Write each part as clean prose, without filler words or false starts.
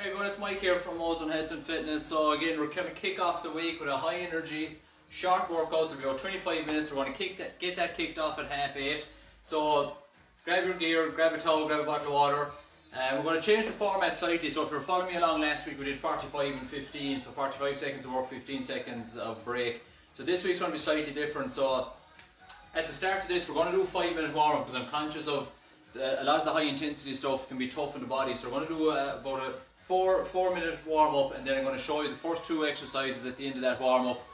Hey everyone, it's Mike here from Ozone Health and Fitness. So again, we're going to kick off the week with a high energy, short workout. It'll be about 25 minutes. We're going to get that kicked off at 8:30. So grab your gear, grab a towel, grab a bottle of water. We're going to change the format slightly. So if you were following me along last week, we did 45 and 15. So 45 seconds of work, 15 seconds of break. So this week's going to be slightly different. So at the start of this, we're going to do a 5-minute warm up because I'm conscious of a lot of the high intensity stuff can be tough on the body. So we're going to do about a 4-minute warm up, and then I'm going to show you the first 2 exercises at the end of that warm up,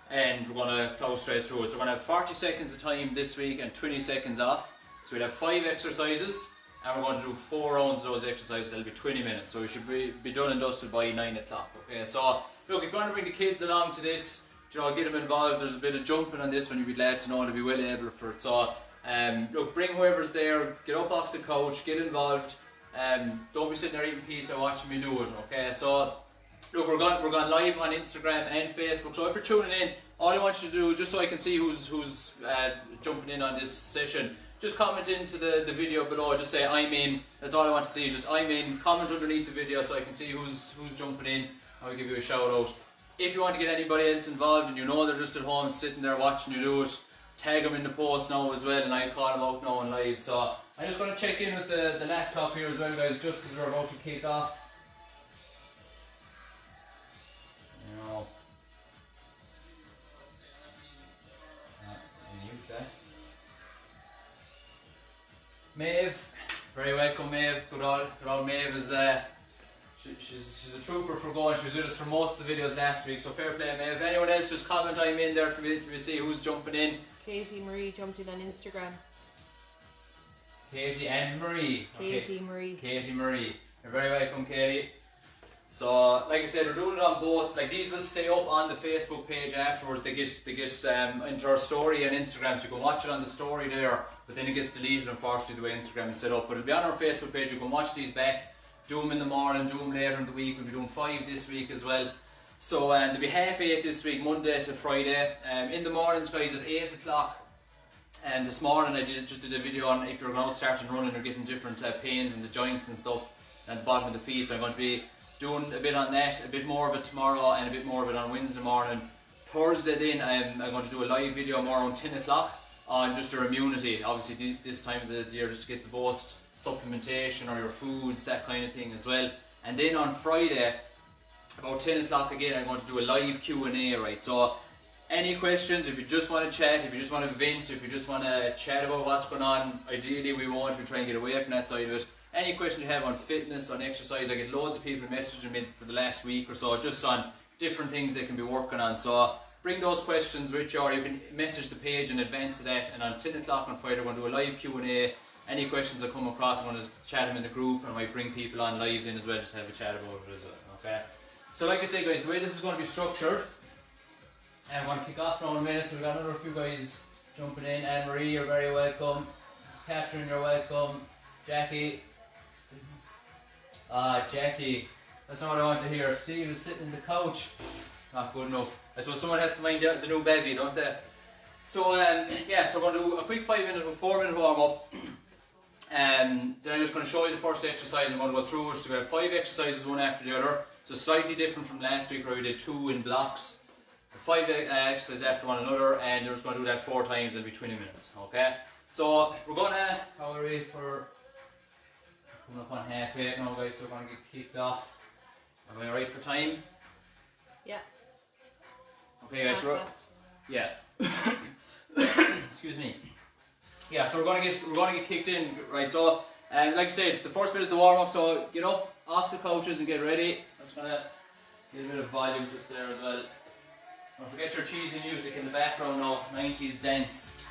and we're going to plow straight through it. So we're going to have 40 seconds of time this week and 20 seconds off. So we'll have 5 exercises, and we're going to do 4 rounds of those exercises. That'll be 20 minutes. So we should be done and dusted by 9 o'clock. Okay, so look, if you want to bring the kids along to this, you know, get them involved. There's a bit of jumping on this one. You'll be glad to know they'll be well able for it. So look, bring whoever's there, get up off the couch, get involved. Don't be sitting there eating pizza watching me do it, okay? So look, we're going live on Instagram and Facebook. So if you're tuning in, all I want you to do, just so I can see who's jumping in on this session, just comment into the video below. Just say I'm in. That's all I want to see. Just I'm in. Comment underneath the video so I can see who's jumping in. I'll give you a shout out. If you want to get anybody else involved and you know they're just at home sitting there watching you do it, tag them in the post now as well, and I'll call them out now on live. So I'm just going to check in with the laptop here as well, guys, just as we're about to kick off. Mute that. Maeve, very welcome, Maeve. Good old Maeve is she's a trooper for going. She was with us for most of the videos last week, so fair play, Maeve. Anyone else, just comment I'm in there for me to see who's jumping in. Katie Marie jumped in on Instagram. Katie and Marie. Katie Marie. Katie Marie. You're very welcome, Katie. So, like I said, we're doing it on both. Like, these will stay up on the Facebook page afterwards. They get into our story on Instagram, so you can watch it on the story there. But then it gets deleted, unfortunately, the way Instagram is set up. But it'll be on our Facebook page. You can watch these back. Do them in the morning, do them later in the week. We'll be doing 5 this week as well. So there'll be 8:30 this week, Monday to Friday. In the mornings, guys, at 8 o'clock. And this morning I just did a video on if you're going to start and running or getting different pains in the joints and stuff at the bottom of the feet. So I'm going to be doing a bit on that, a bit more of it tomorrow and a bit more of it on Wednesday morning. Thursday then I'm going to do a live video more around 10 o'clock on just your immunity. Obviously this time of the year, just to get the most supplementation or your foods, that kind of thing as well. And then on Friday about 10 o'clock again I'm going to do a live Q&A, right? So any questions, if you just want to chat, if you just want to vent, if you just want to chat about what's going on, ideally we try and get away from that side of it. Any questions you have on fitness, on exercise, I get loads of people messaging me for the last week or so just on different things they can be working on. So bring those questions with you, or you can message the page in advance of that. And on 10 o'clock on Friday we're going to do a live Q&A. Any questions that come across, I'm going to chat them in the group, and I might bring people on live then as well, just to have a chat about it as well, okay? So like I say, guys, the way this is going to be structured, and I'm going to kick off now in a minute. So we've got another few guys jumping in. Anne-Marie, you're very welcome. Catherine, you're welcome. Jackie. Jackie. That's not what I want to hear. Steve is sitting in the couch. Not good enough. I suppose someone has to mind the new baby, don't they? So, yeah, so we're going to do a quick 5-minute or 4-minute warm up. Then I'm just going to show you the first exercise. I'm going to go through it. So we have 5 exercises, one after the other. So slightly different from last week where we did 2 in blocks. 5 exercises after one another, and we're just going to do that 4 times. It'll be 20 minutes, okay? So we're going to, how are we for, coming up on 8:30 now, guys, so we're going to get kicked off. Am I right for time? Yeah. Okay, guys, so yeah. Excuse me. Yeah, so we're going to get kicked in, right? So, like I said, the first bit is the warm up. So get up off the couches and get ready. I'm just going to get a bit of volume just there as well. Don't forget your cheesy music in the background now, 90s dance.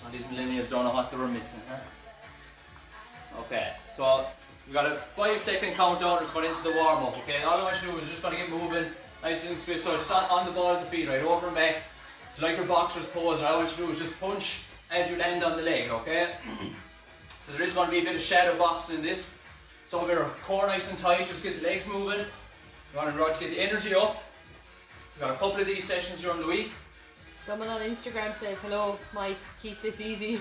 Oh, these millennials don't know what they were missing, huh? Okay, so we've got a 5-second countdown just going into the warm up, okay? All I want you to do is just going to get moving, nice and swift. So just on the ball of the feet, right, over and back. So like your boxer's pose, all I want you to do is just punch as you land on the leg, okay? So there is going to be a bit of shadow boxing in this. So with your core nice and tight, just get the legs moving. You want to get the energy up. We've got a couple of these sessions during the week. Someone on Instagram says, hello Mike, keep this easy.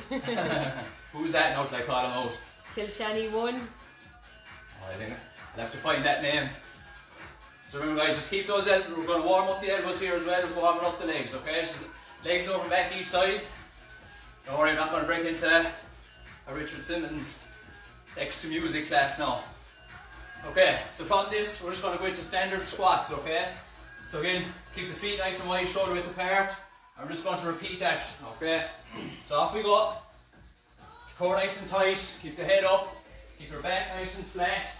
Who's that now? Did I call him out? Kilshanny 1. Oh, I'll have to find that name. So remember guys, just keep those elbows, we're going to warm up the elbows here as well as warming up the legs, okay? So legs over and back each side. Don't worry, I'm not going to break into a Richard Simmons extra music class now. Okay, so from this, we're just going to go into standard squats, okay? So again, keep the feet nice and wide, shoulder width apart. I'm just going to repeat that, okay? So off we go. Core nice and tight, keep the head up, keep your back nice and flat.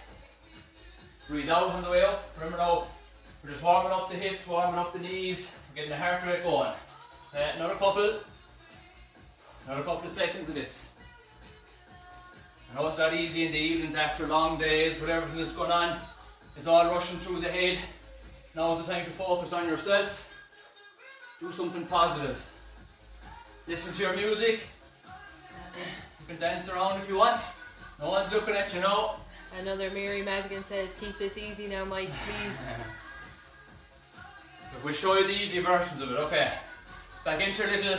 Breathe out on the way up. Remember now, we're just warming up the hips, warming up the knees, getting the heart rate going. Another couple of seconds of this. I know it's not easy in the evenings after long days with everything that's going on. It's all rushing through the head. Now is the time to focus on yourself. Do something positive. Listen to your music. You can dance around if you want. No one's looking at you now. Another Mary Madigan says, keep this easy now, Mike, please. But we'll show you the easy versions of it, okay? Back into your little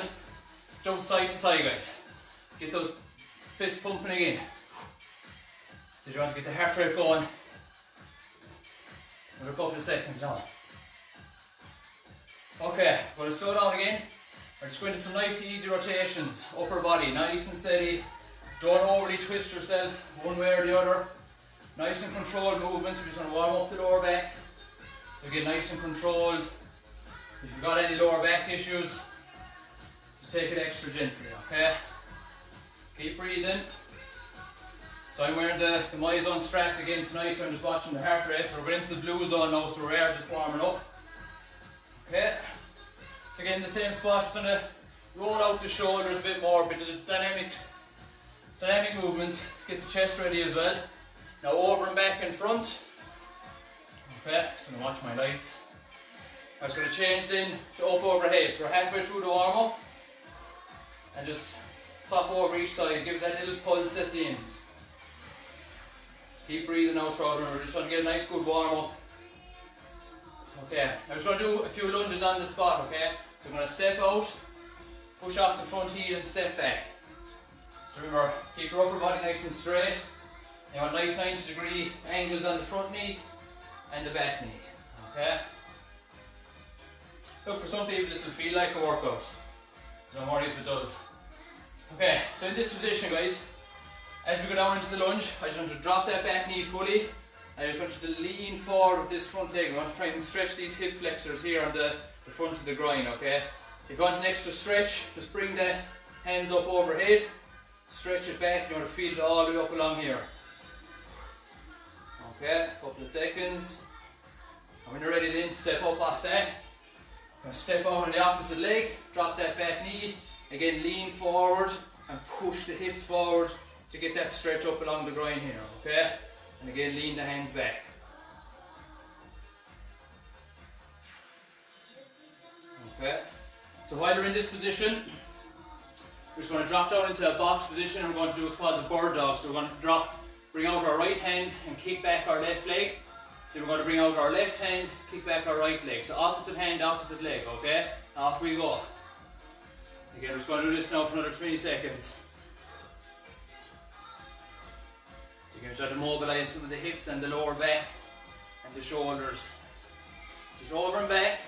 jump side to side, guys. Get those fists pumping again. So you want to get the heart rate going. Another couple of seconds now. Okay, we'll slow down again. We're just going to some nice easy rotations. Upper body, nice and steady. Don't overly twist yourself one way or the other. Nice and controlled movements. We're just going to warm up the lower back. So again, nice and controlled. If you've got any lower back issues, just take it extra gently, okay? Keep breathing. So I'm wearing the Ozone strap again tonight, so I'm just watching the heart rate. So we're into the blue zone now, so we are just warming up. Okay. So again, the same spot, just going to roll out the shoulders a bit more, but the dynamic movements. Get the chest ready as well. Now over and back and front. Okay, just going to watch my lights. I'm just going to change then to up overhead. So we're halfway through the warm up. And just top over each side, give it that little pulse at the end. Keep breathing out throughout, we're just going to get a nice good warm up. Okay, I'm just going to do a few lunges on the spot, okay? So I'm going to step out, push off the front heel and step back. So remember, keep your upper body nice and straight. You want nice 90-degree angles on the front knee and the back knee, okay? Look, for some people this will feel like a workout, so don't worry if it does. Okay, so in this position guys, as we go down into the lunge, I just want to drop that back knee fully. I just want you to lean forward with this front leg. I want to try and stretch these hip flexors here on the front of the groin, okay? If you want an extra stretch, just bring the hands up overhead, stretch it back, you want to feel it all the way up along here. Okay, a couple of seconds. And when you're ready then, step up off that. I'm going to step out on the opposite leg, drop that back knee, again lean forward and push the hips forward to get that stretch up along the groin here, okay? And again lean the hands back. Okay, so while you're in this position, we're just going to drop down into a box position and we're going to do what's called the bird dog. So we're going to bring out our right hand and kick back our left leg. Then we're going to bring out our left hand, kick back our right leg. So opposite hand, opposite leg, okay? Off we go. Again, we're just going to do this now for another 20 seconds. You can try to mobilize some of the hips and the lower back and the shoulders. Just over and back.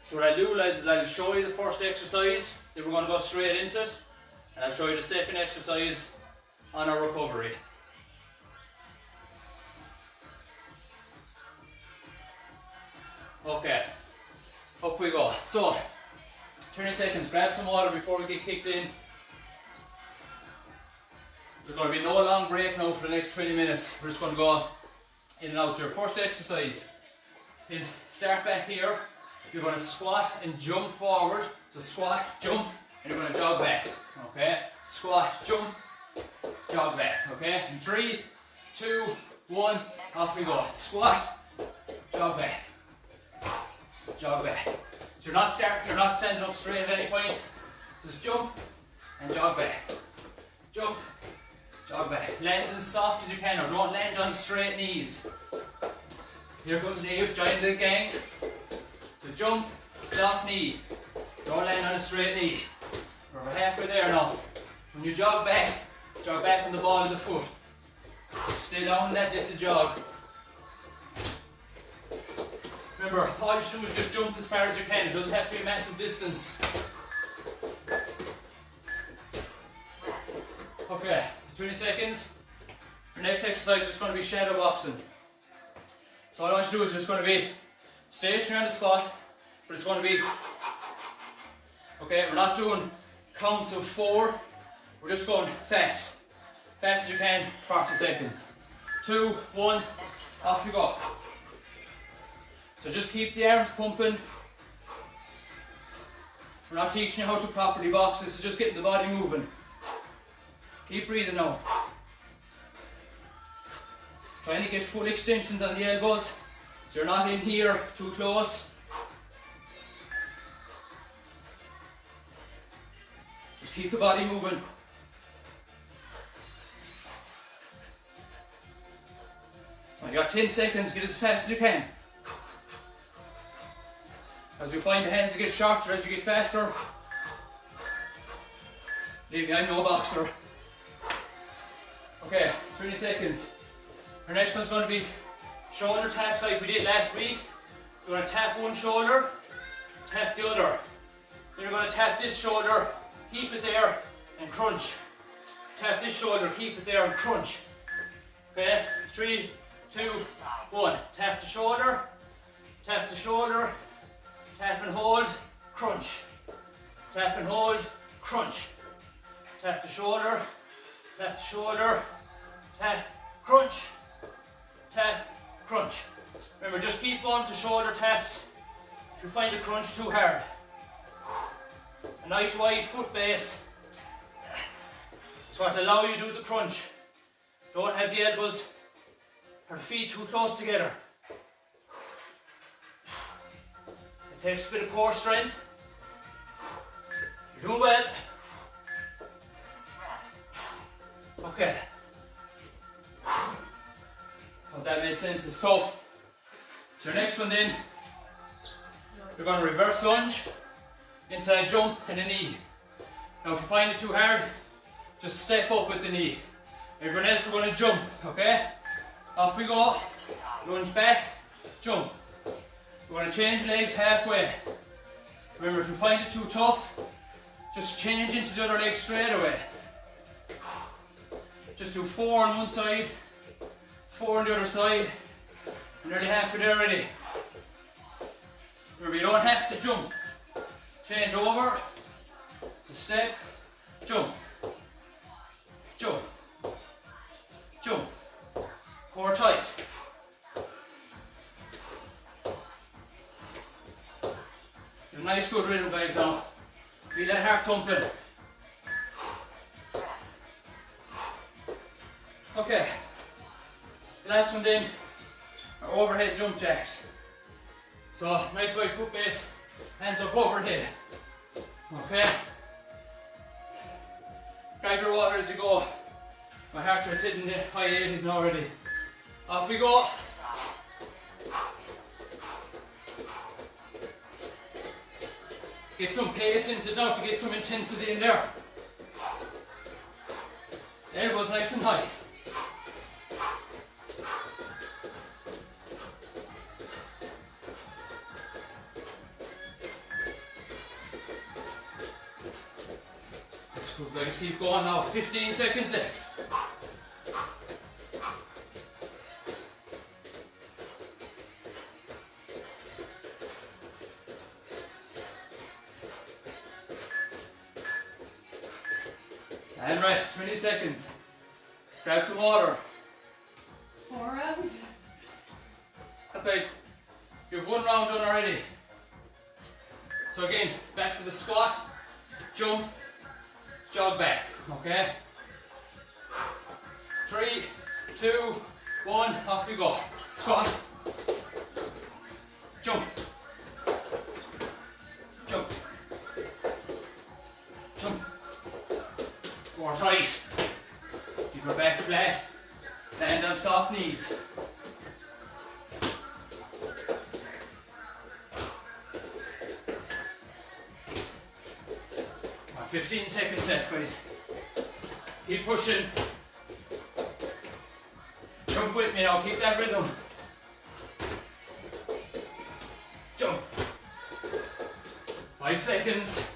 So what I'll do guys is I'll show you the first exercise, then we're going to go straight into it, and I'll show you the second exercise on our recovery. Okay, up we go. So, 20 seconds, grab some water before we get kicked in. There's going to be no long break now for the next 20 minutes. We're just going to go in and out. So your first exercise is start back here. You're going to squat and jump forward. So squat, jump, and you're going to jog back. Okay? Squat, jump, jog back. Okay? In 3, 2, 1, off we go. Squat, jog back. Jog back. So you're not standing up straight at any point. Just jump and jog back. Jump, jog back. Land as soft as you can, or don't land on straight knees. Here comes Neve, join the gang. So jump, soft knee. Don't land on a straight knee. We're halfway there now. When you jog back, Jog back on the ball of the foot. Stay down in that little jog. Remember, all you have to do is just jump as far as you can. It doesn't have to be a massive distance. Okay, 20 seconds. Your next exercise is just going to be shadow boxing. So all I want you to do is just going to be stationary on the spot, but it's going to be, okay, we're not doing counts of 4, we're just going fast. Fast as you can, 40 seconds. 2, 1, off you go. So just keep the arms pumping. We're not teaching you how to properly box, this is just getting the body moving. Keep breathing now. Trying to get full extensions on the elbows, so you're not in here too close. Just keep the body moving. You got 10 seconds, get as fast as you can. As you find the hands get shorter, as you get faster. Believe me, I'm no boxer. Okay, 20 seconds. Our next one's going to be shoulder taps like we did last week. You're going to tap one shoulder, tap the other. Then you're going to tap this shoulder, keep it there, and crunch. Tap this shoulder, keep it there, and crunch. Okay, 3, 2, 1. Tap the shoulder, tap the shoulder, tap and hold, crunch. Tap and hold, crunch. Tap the shoulder, tap the shoulder, tap, crunch. Tap, crunch. Remember, just keep going to shoulder taps if you find the crunch too hard. A nice wide foot base is what will allow you to do the crunch. Don't have the elbows or the feet too close together. It takes a bit of core strength. You're doing well. Okay. Hope that made sense, it's tough. So your next one then, you're going to reverse lunge into a jump and a knee. Now if you find it too hard, just step up with the knee. Everyone else, we're going to jump, okay? Off we go, lunge back, jump. We're going to change legs halfway. Remember, if you find it too tough, just change into the other leg straight away. Just do 4 on one side, 4 on the other side, and nearly halfway there already. Remember, you don't have to jump. Change over, so step, jump, jump, jump, core tight. Do a nice good rhythm, guys, now. Feel that heart thumping. Okay, the last one then are overhead jump jacks. So, nice wide foot base, hands up overhead. Okay, grab your water as you go. My heart rate's hitting the high 80s now already. Off we go. Get some pace into it now to get some intensity in there. Elbows nice and high. That's good, guys. Keep going now. 15 seconds left. And rest, 20 seconds. Grab some water. 4 rounds. Okay, you've 1 round done already. So again, back to the squat, jump, jog back, okay? 3, 2, 1, off we go. Squat, jump, jump, jump. More tight. Keep your back flat. Land on soft knees. 15 seconds left, guys. Keep pushing. Jump with me now, keep that rhythm. Jump. 5 seconds.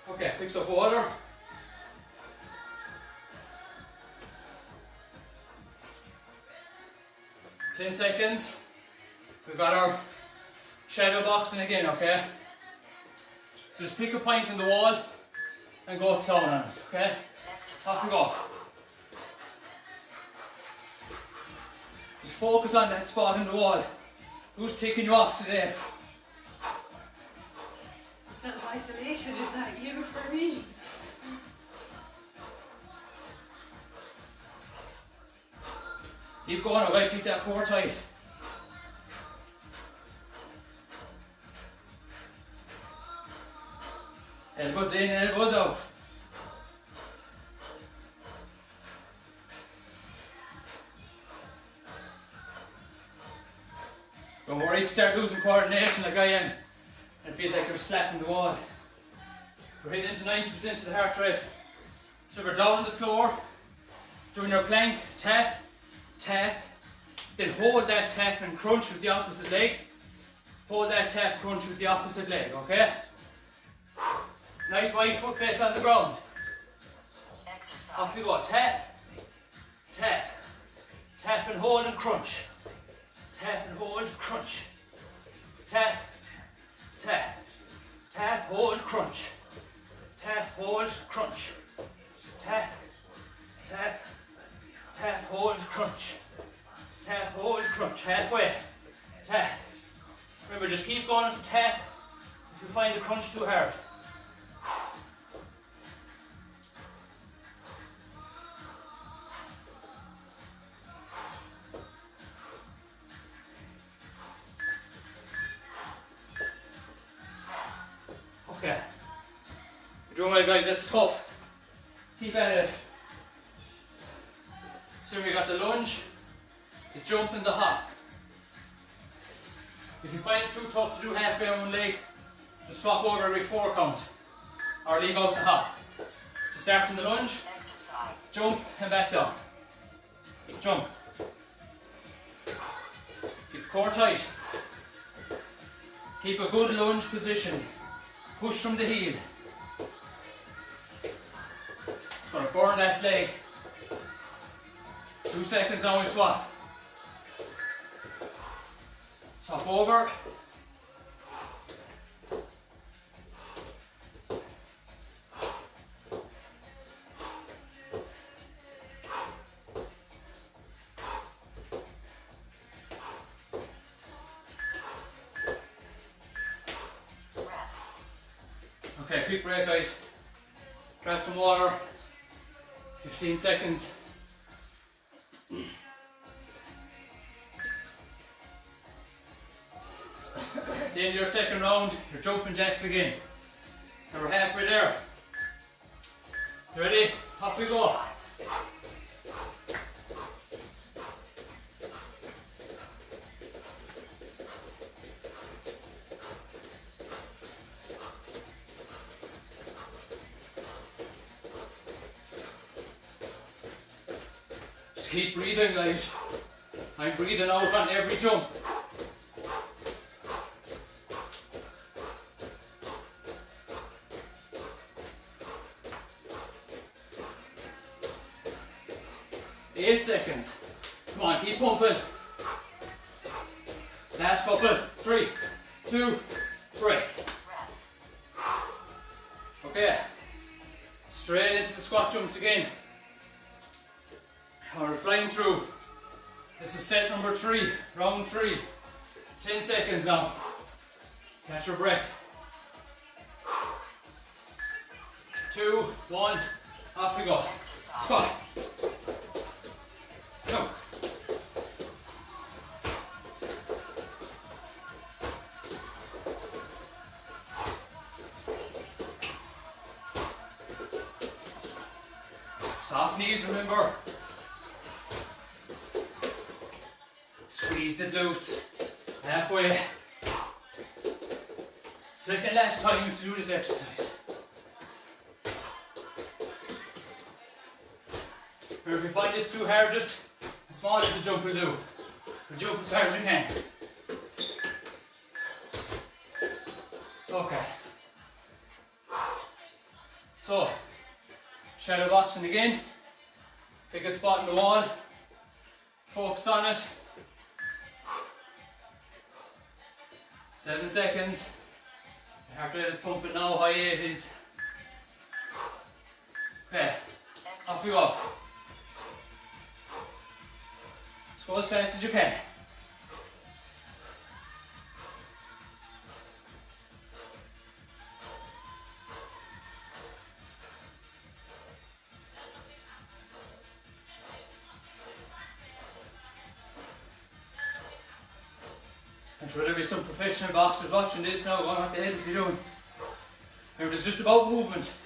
Okay, fix up water. 10 seconds. We've got our shadow boxing again, okay? So just pick a point in the wall and go down on it, okay? Off we go. Just focus on that spot in the wall. Who's ticking you off today? Self-isolation, is that you for me? Keep going now guys, keep that core tight. Elbows in, elbows out. Don't worry if you start losing coordination like I am. It feels like you're slapping the wall. We're hitting into 90% of the heart rate. So we're down on the floor, doing your plank, tap, tap, then hold that tap and crunch with the opposite leg. Hold that tap, crunch with the opposite leg, okay? Nice wide foot base on the ground. Exercise. Off you go, tap, tap, tap and hold and crunch. Tap and hold, crunch. Tap, tap, tap, hold, crunch. Tap, hold, crunch. Tap, tap, tap, hold, crunch. Tap, hold, crunch. Halfway. Tap. Remember, just keep going to tap if you find the crunch too hard. Okay. You're doing well guys, that's tough. Keep at it. So we got the lunge, the jump and the hop. If you find it too tough to do halfway on one leg, just swap over every 4 count. Or leave out the hop. So start from the lunge, jump and back down. Jump. Keep the core tight. Keep a good lunge position. Push from the heel. It's going to burn that leg. 2 seconds now we swap. Swap over. Okay, quick break guys. Grab some water. 15 seconds. At the end of your second round, you're jumping jacks again. And we're halfway there. You ready? Off we go. Just keep breathing guys. I'm breathing out on every jump. Eight seconds. Come on, keep pumping. Last couple. 3, 2, break. Okay. Straight into the squat jumps again. We're flying through. This is set number 3, round 3. 10 seconds now. Catch your breath. 2, 1, off we go. Squat. Jump. Soft knees, remember. Squeeze the glutes. Halfway. Second last time to do this exercise. Or if you find this too hard, just as small as the jump will do. But jump as hard as you can. Okay. So, shadow boxing again. Pick a spot on the wall. Focus on it. 7 seconds. Your heart rate is pumping now, high 80s. Okay, off you go. Just go as fast as you can. I'm sure there'll be some professional boxers watching this now going, what the hell is he doing? Remember, it's just about movement.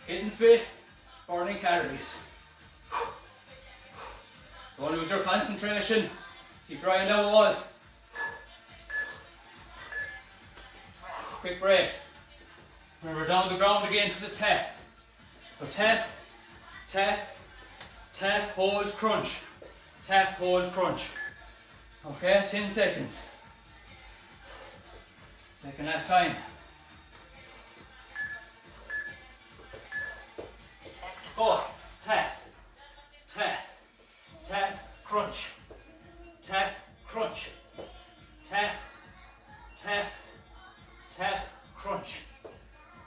Getting fit, burning calories. Don't lose your concentration. Keep your eye on that wall. Quick break. Remember, down the ground again for the tap. So tap, tap, tap, hold, crunch. Tap, hold, crunch. Okay, 10 seconds. Second last time. Go. Tap, tap, tap, crunch. Tap, crunch. Tap, tap, tap, crunch.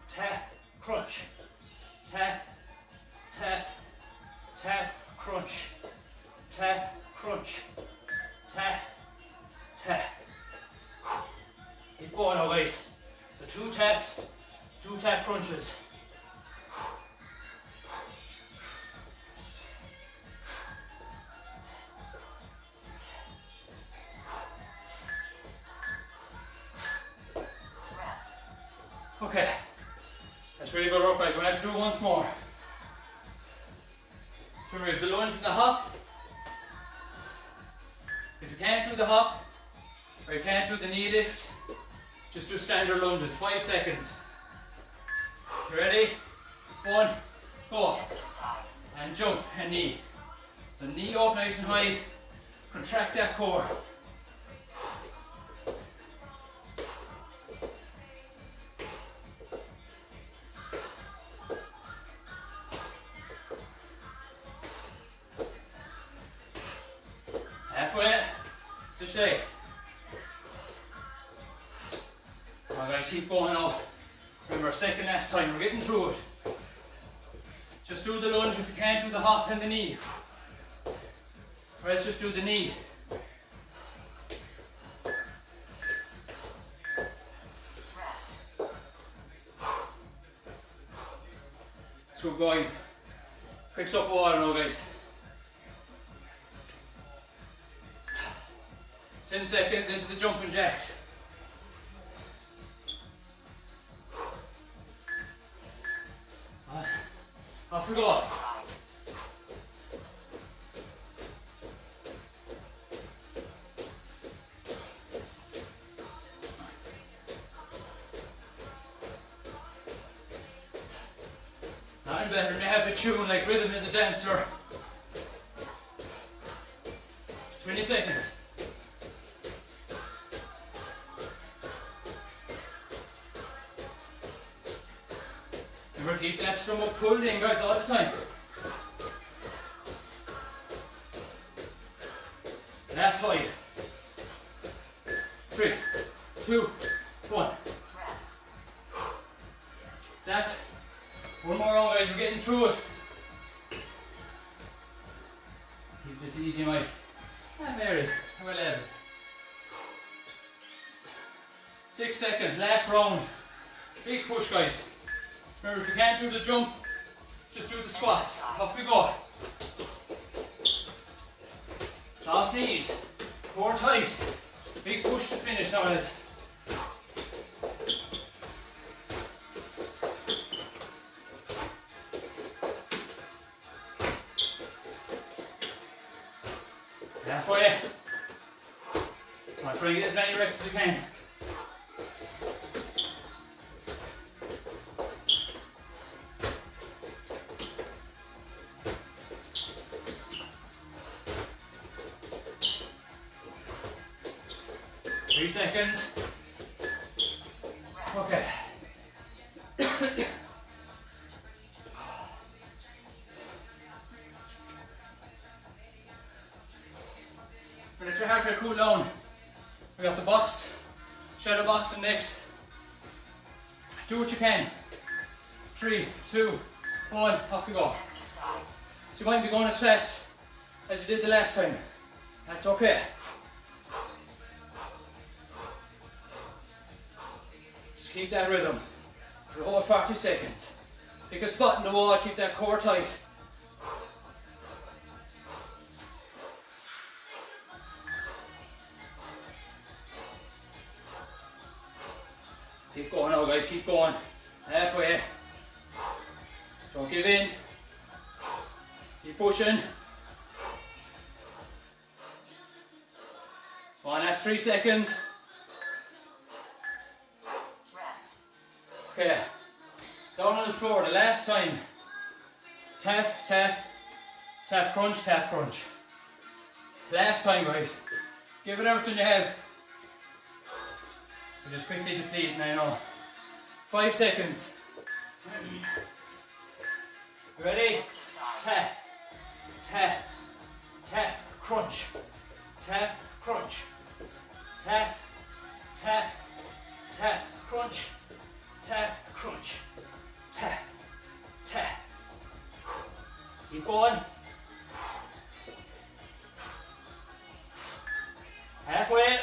Tap, crunch. Tap, tap, tap, crunch. Tap, crunch. Tap, tap. Keep going now, guys. The 2 taps, 2 tap crunches. Okay, that's really good work, guys. We're going to have to do it once more. So remember, the lunge and the hop. If you can't do the hop, or you can't do the knee lift, just do standard lunges, 5 seconds. You ready? 1, go. And jump and knee. The knee up nice and high, contract that core. Halfway to shake. Come on, guys, keep going now. Remember, second last time, we're getting through it. Just do the lunge if you can't do the hop and the knee. Or let's just do the knee. Let's go going. Quick sup of water now, guys. 10 seconds into the jumping jacks. Off we go. Nothing better than to have a tune like rhythm as a dancer. 20 seconds. Remember, keep that stomach pulled in, guys, all the time. Last 5. 3, 2, 1. That's one more round, guys. We're getting through it. Keep this easy, Mike. Ah, Mary, I'm 11. 6 seconds, last round. Big push, guys. Remember, if you can't do the jump, just do the squats. Off we go. Soft knees, core tight. Big push to finish now, guys. Halfway. Come on, try and get as many reps as you can. 3 seconds. Okay. Let your heart rate cool down. We got the box, shadow boxing next. Do what you can. 3, 2, 1, off we go. So you might be going as fast as you did the last time. That's okay. Just keep that rhythm for the whole 40 seconds. Pick a spot in the wall, keep that core tight. Keep going now guys, keep going. Halfway. Don't give in. Keep pushing. One, that's 3 seconds. Rest. Okay. Down on the floor, the last time. Tap, tap, tap, crunch, tap, crunch. Last time guys. Give it everything you have. So just quickly deplete now. 5 seconds. Ready? Tap, tap, tap, crunch. Tap, crunch. Tap, tap, tap, crunch. Tap, crunch. Tap, tap. Keep going. Halfway.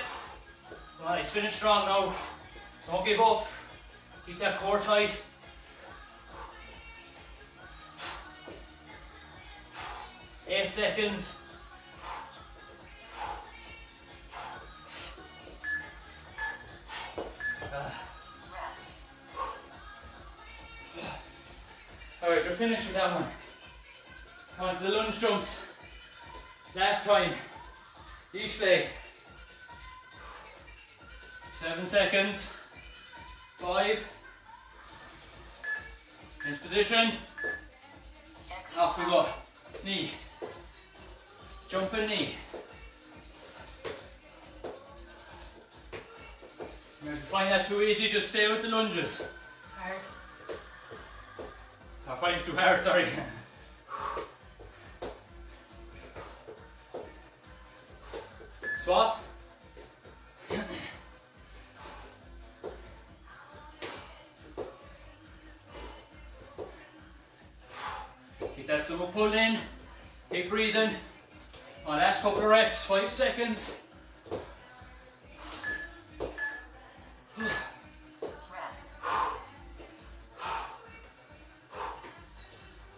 Nice, finish strong now. Don't give up. Keep that core tight. Eight seconds. Rest. Alright, you're finished with that one. On to the lunge jumps. Last time. Each leg. 7 seconds. 5. Change position. Off we go. Knee. Jumping knee. If you find that too easy, just stay with the lunges. Hard. I find it too hard, sorry. Swap. Keep that stomach pulled in. Keep breathing. On last couple of reps, 5 seconds. Rest.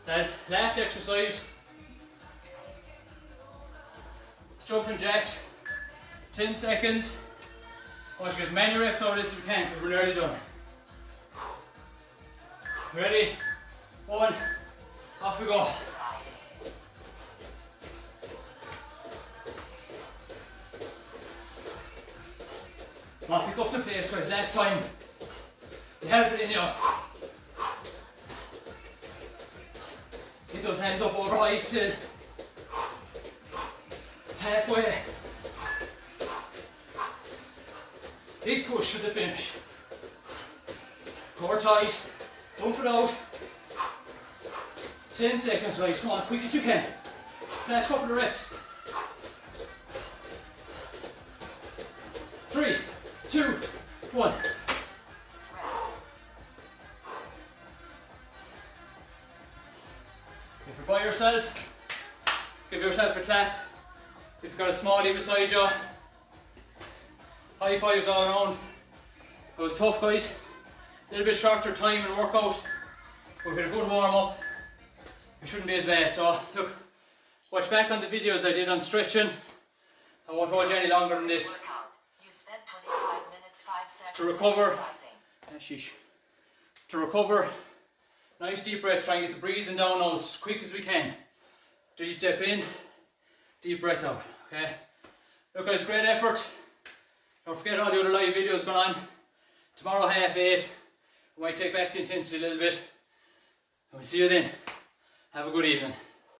That's last exercise. Jumping jacks. 10 seconds. I want you to get as many reps out of this as we can because we're nearly done. Ready? 1. Off we go. Exercise. Come on, pick up the pace guys, last time. You have it in you. Get those hands up over high still. Halfway. Big push for the finish. Core tight. Pump it out. 10 seconds guys, come on, quick as you can. Last couple of reps. 3, 2, 1. Rest. If you're by yourself, give yourself a clap. If you've got a smallie beside you, high fives all around. It was tough guys. A little bit shorter time and workout, but we had a good warm up. It shouldn't be as bad. So look, watch back on the videos I did on stretching. I won't hold you any longer than this. Workout. You spent 25 minutes, 5 seconds To recover. exercising. To recover, nice deep breath, try and get the breathing down now as quick as we can. Deep dip in, deep breath out, okay? Look guys, great effort. Don't forget all the other live videos going on. Tomorrow 8:30, we might take back the intensity a little bit. And we'll see you then. Have a good evening.